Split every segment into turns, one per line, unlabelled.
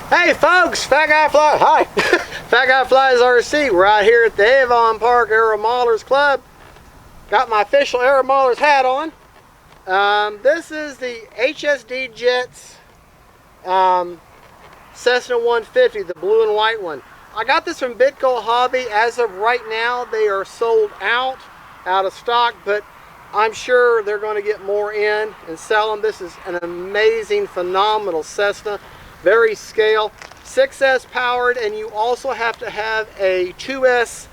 Hey folks, Fat Guy Fly, hi! Fat Guy Flies RC. We're out here at the Avon Park Aero Modelers Club. Got my official Aero Modelers hat on. This is the HSDJETS Cessna 150, the blue and white one. I got this from Bitco Hobby. As of right now, they are sold out of stock, but I'm sure they're going to get more in and sell them. This is an amazing, phenomenal Cessna. Very scale, 6S powered, and you also have to have a 2S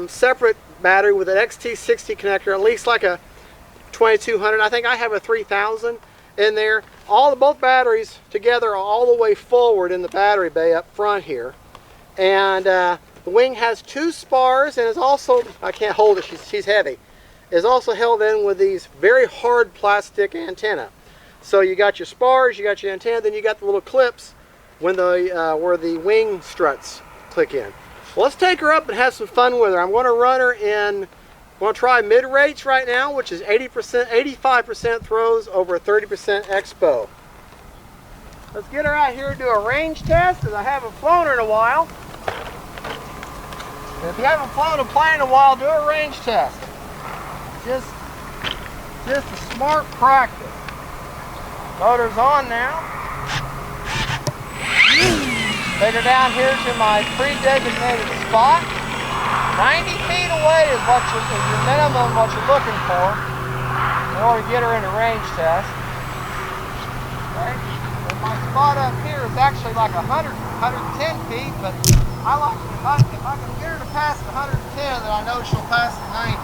separate battery with an XT60 connector, at least like a 2200. I think I have a 3000 in there. Both batteries together are all the way forward in the battery bay up front here. And the wing has 2 spars and is also, I can't hold it, she's heavy, is also held in with these very hard plastic antenna. So you got your spars, you got your antenna, then you got the little clips when where the wing struts click in. Well, let's take her up and have some fun with her. I'm going to run her in, I'm going to try mid rates right now, which is 85% throws over 30% expo. Let's get her out here and do a range test, because I haven't flown her in a while. If you haven't flown a plane in a while, do a range test. Just a smart practice. Motor's on now. Take her down here to my pre-designated spot. 90 feet away is your minimum, what you're looking for in order to get her in a range test. Okay. And my spot up here is actually like 110 feet, but if I can get her to pass 110, then I know she'll pass the 90.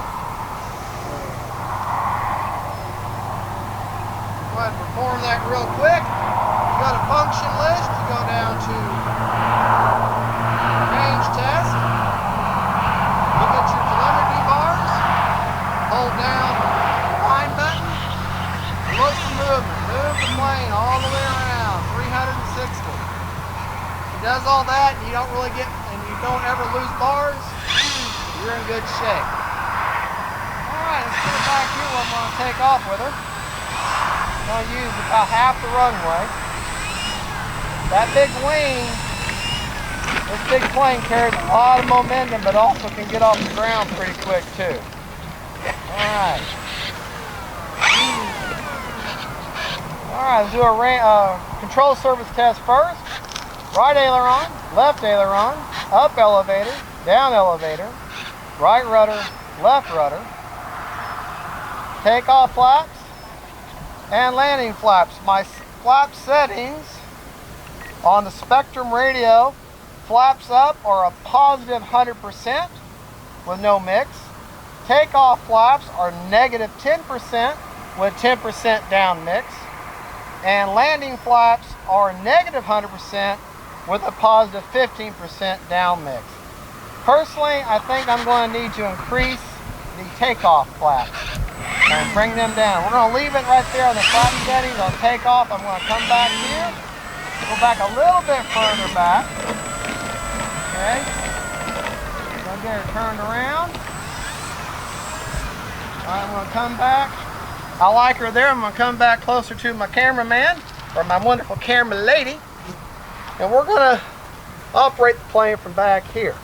Go ahead and perform that real quick. You go to function list, you go down to range test, look at your telemetry bars, hold down the line button, look for movement, move the plane all the way around, 360. If it does all that and you don't really and you don't ever lose bars, you're in good shape. Alright, let's get her back here where I'm going to take off with her. I'm going to use about half the runway. That big wing, this big plane carries a lot of momentum, but also can get off the ground pretty quick too. Alright. Alright, let's do a control surface test first. Right aileron, left aileron, up elevator, down elevator, right rudder, left rudder. Takeoff flaps and landing flaps. My flap settings on the Spektrum radio, flaps up are a positive 100% with no mix. Takeoff flaps are negative 10% with 10% down mix. And landing flaps are negative 100% with a positive 15% down mix. Personally, I think I'm going to need to increase the takeoff flaps and bring them down. We're going to leave it right there on the flap settings on takeoff. I'm going to come back here, go back a little bit further back. Okay. I'm going to get her turned around. Alright, I'm going to come back. I like her there. I'm going to come back closer to my cameraman, or my wonderful camera lady. And we're going to operate the plane from back here.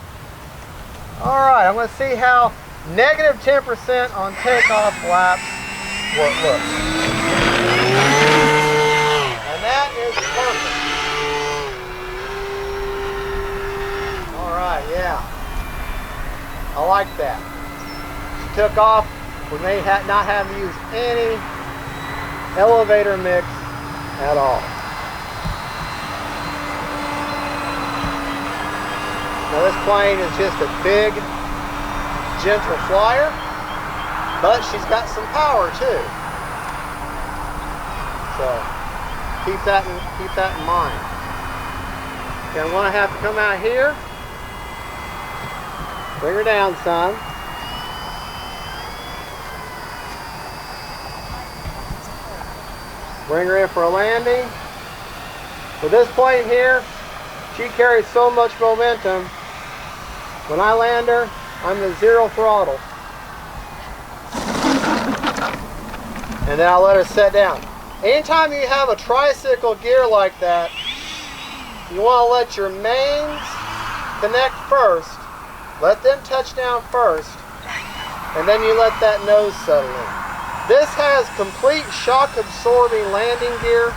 Alright, I'm going to see how negative 10% on takeoff flaps what looks. And that is perfect. Alright, yeah. I like that. She took off. We may not have to use any elevator mix at all. Now this plane is just a big, gentle flyer, but she's got some power too. So keep that in mind. Okay, I'm going to have to come out here. Bring her down, son. Bring her in for a landing. With this plane here, she carries so much momentum. When I land her, I'm at 0 throttle. And then I'll let her set down. Anytime you have a tricycle gear like that, you want to let your mains connect first. Let them touch down first, and then you let that nose settle in. This has complete shock absorbing landing gear,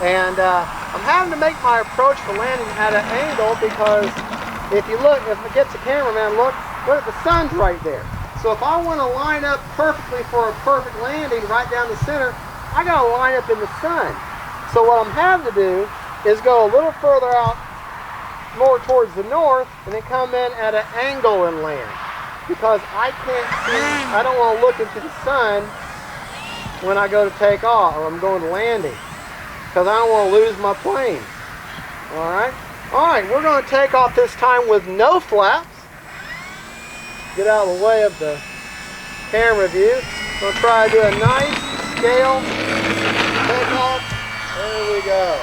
and I'm having to make my approach for landing at an angle because if you look, if it gets the cameraman, look at the sun's right there. So if I want to line up perfectly for a perfect landing right down the center, I got to line up in the sun. So what I'm having to do is go a little further out, more towards the north, and then come in at an angle and land. Because I can't see, I don't want to look into the sun when I go to take off, or I'm going to landing. Because I don't want to lose my plane. Alright? Alright, we're going to take off this time with no flaps. Get out of the way of the camera view. We'll try to do a nice scale takeoff. There we go.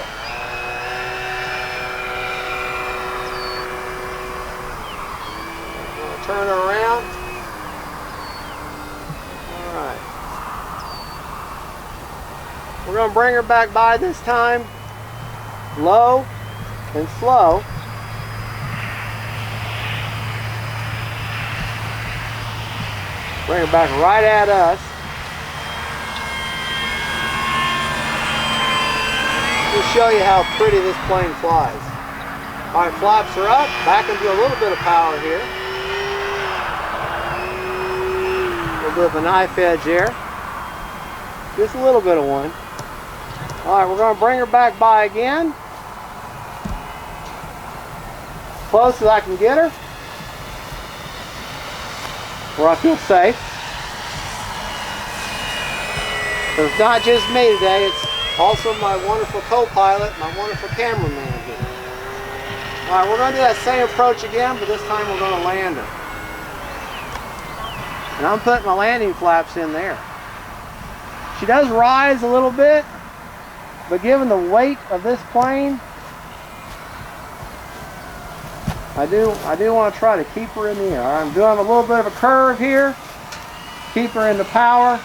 We'll turn her around. Alright. We're going to bring her back by this time. Low and slow. Bring her back right at us. We'll show you how pretty this plane flies. Alright, flaps are up. Back into a little bit of power here. A little bit of a knife edge there. Just a little bit of one. Alright, we're going to bring her back by again. Close as I can get her. Where I feel safe. So it's not just me today, it's also my wonderful co-pilot, my wonderful cameraman here. Alright, we're going to do that same approach again, but this time we're going to land her. And I'm putting my landing flaps in there. She does rise a little bit, but given the weight of this plane, I do want to try to keep her in the air. I'm doing a little bit of a curve here. Keep her in the power.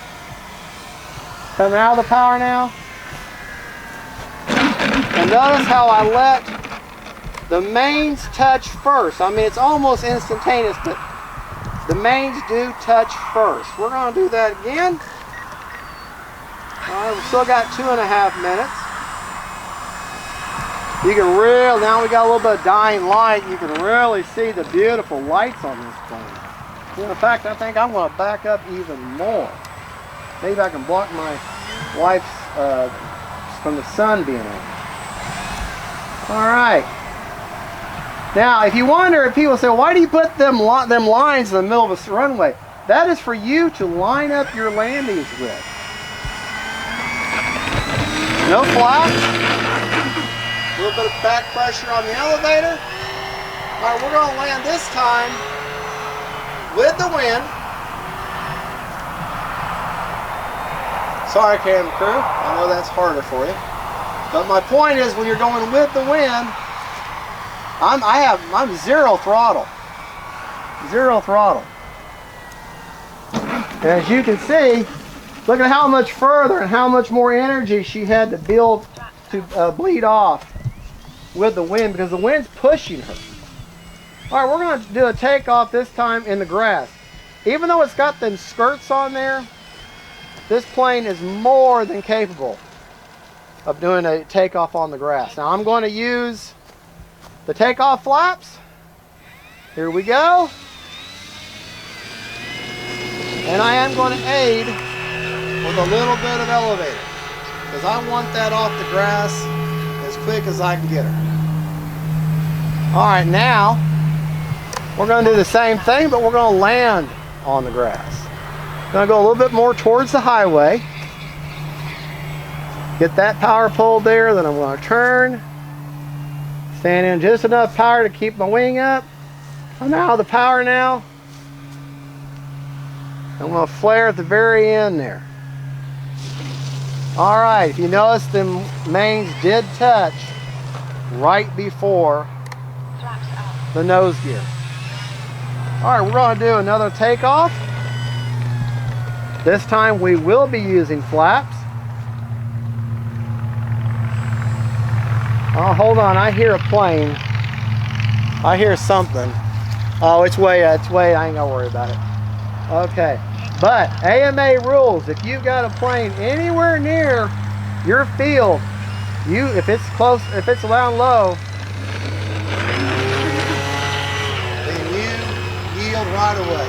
Coming out of the power now. And notice how I let the mains touch first. I mean, it's almost instantaneous, but the mains do touch first. We're going to do that again. All right, we've still got 2.5 minutes. You can really, now we got a little bit of dying light, you can really see the beautiful lights on this plane. In fact, I think I'm going to back up even more. Maybe I can block my wife's, from the sun being on. Alright. Now, if you wonder, if people say, why do you put them lines in the middle of a runway? That is for you to line up your landings with. No flaps. A little bit of back pressure on the elevator. Alright, we're going to land this time with the wind. Sorry, camera crew. I know that's harder for you. But my point is, when you're going with the wind, I'm zero throttle. Zero throttle. And as you can see, look at how much further and how much more energy she had to build to bleed off with the wind, because the wind's pushing her. Alright, we're going to do a takeoff this time in the grass. Even though it's got them skirts on there, this plane is more than capable of doing a takeoff on the grass. Now I'm going to use the takeoff flaps. Here we go. And I am going to aid with a little bit of elevator, because I want that off the grass as quick as I can get her. Alright, now we're going to do the same thing, but we're going to land on the grass. Going to go a little bit more towards the highway. Get that power pulled there, then I'm going to turn. Stand in just enough power to keep my wing up. I'm out of the power now. I'm going to flare at the very end there. Alright, if you notice, the mains did touch right before the nose gear. Alright, we're going to do another takeoff. This time we will be using flaps. Oh, hold on, I hear a plane. I hear something. Oh, it's way, I ain't gonna worry about it. Okay, but AMA rules, if you've got a plane anywhere near your field, if it's close, if it's around low, then you yield right away.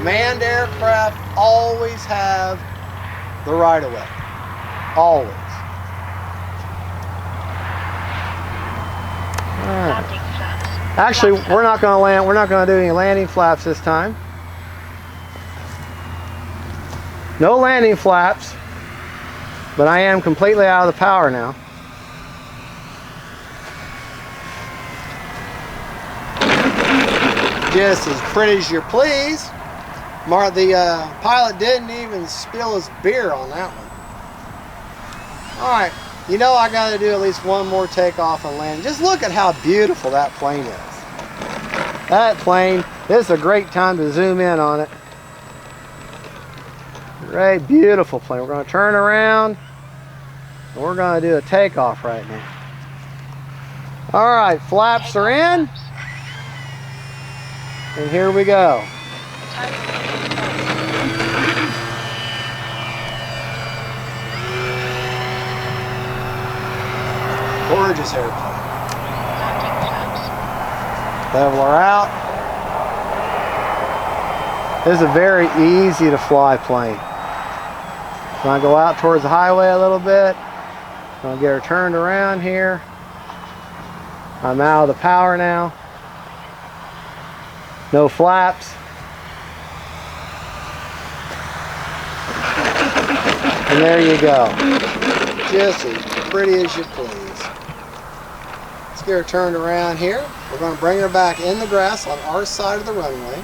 Manned aircraft always have the right of way. Always. Alright. Actually, we're not going to land. We're not going to do any landing flaps this time. No landing flaps, but I am completely out of the power now. Just as pretty as you please. The pilot didn't even spill his beer on that one. Alright, you know I got to do at least one more takeoff and land. Just look at how beautiful that plane is. That plane, this is a great time to zoom in on it. Great, beautiful plane. We're going to turn around and we're going to do a takeoff right now. Alright, flaps are in. And here we go. Gorgeous airplane. Leveler out. This is a very easy to fly plane. Gonna go out towards the highway a little bit. Gonna get her turned around here. I'm out of the power now. No flaps. And there you go. Just as pretty as you please. Let's get her turned around here. We're going to bring her back in the grass on our side of the runway.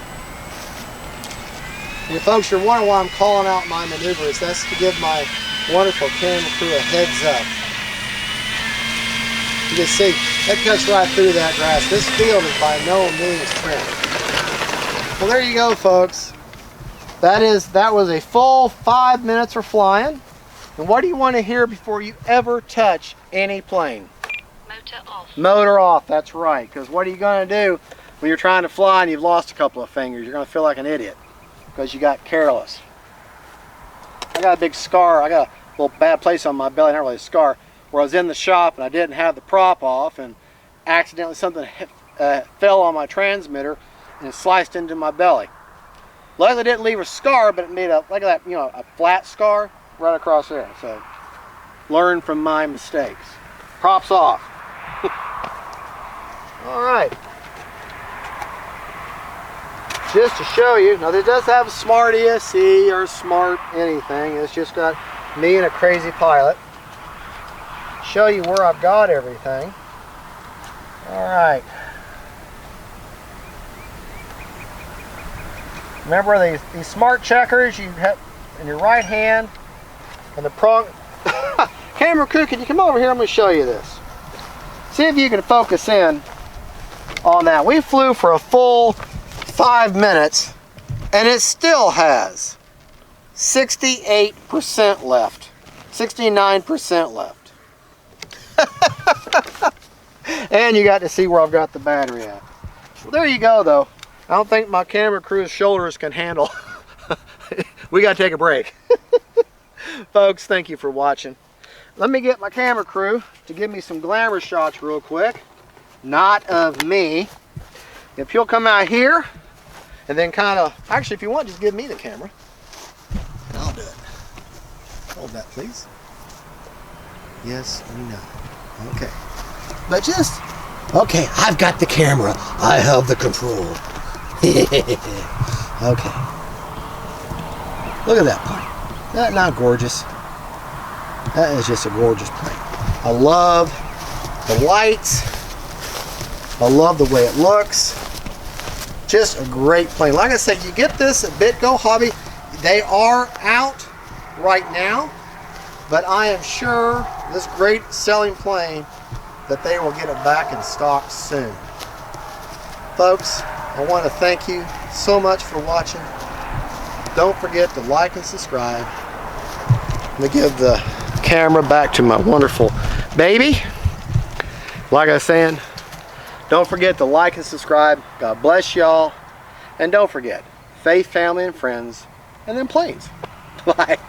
And folks, you're wondering why I'm calling out my maneuvers. That's to give my wonderful camera crew a heads up. You can see, that cuts right through that grass. This field is by no means trimmed. Well, there you go, folks. That was a full 5 minutes for flying. And what do you want to hear before you ever touch any plane?
Motor off.
Motor off, that's right. Because what are you going to do when you're trying to fly and you've lost a couple of fingers? You're going to feel like an idiot because you got careless. I got a big scar. I got a little bad place on my belly, not really a scar, where I was in the shop and I didn't have the prop off and accidentally something fell on my transmitter and it sliced into my belly. Luckily it didn't leave a scar, but it made a, like that, you know, a flat scar right across there. So learn from my mistakes. Props off. All right. Just to show you, now this does have a smart ESC or smart anything. It's just got me and a crazy pilot. Show you where I've got everything. All right. Remember these smart checkers you have in your right hand and the prong. Camera crew, can you come over here? I'm going to show you this. See if you can focus in on that. We flew for a full 5 minutes and it still has 68% left. 69% left. And you got to see where I've got the battery at. Well, there you go though. I don't think my camera crew's shoulders can handle. We got to take a break. Folks, thank you for watching. Let me get my camera crew to give me some glamour shots real quick. Not of me. If you'll come out here and then kind of, actually if you want, just give me the camera. And I'll do it. Hold that please. Yes, we know. Okay. But just, okay, I've got the camera. I have the control. Okay. Look at that plane. Isn't that not gorgeous? That is just a gorgeous plane. I love the lights. I love the way it looks. Just a great plane. Like I said, you get this at BitGo Hobby. They are out right now, but I am sure this great selling plane that they will get it back in stock soon. Folks, I want to thank you so much for watching. Don't forget to like and subscribe. Let me give the camera back to my wonderful baby. Like I was saying, don't forget to like and subscribe. God bless y'all. And don't forget, faith, family, and friends, and then planes. Bye.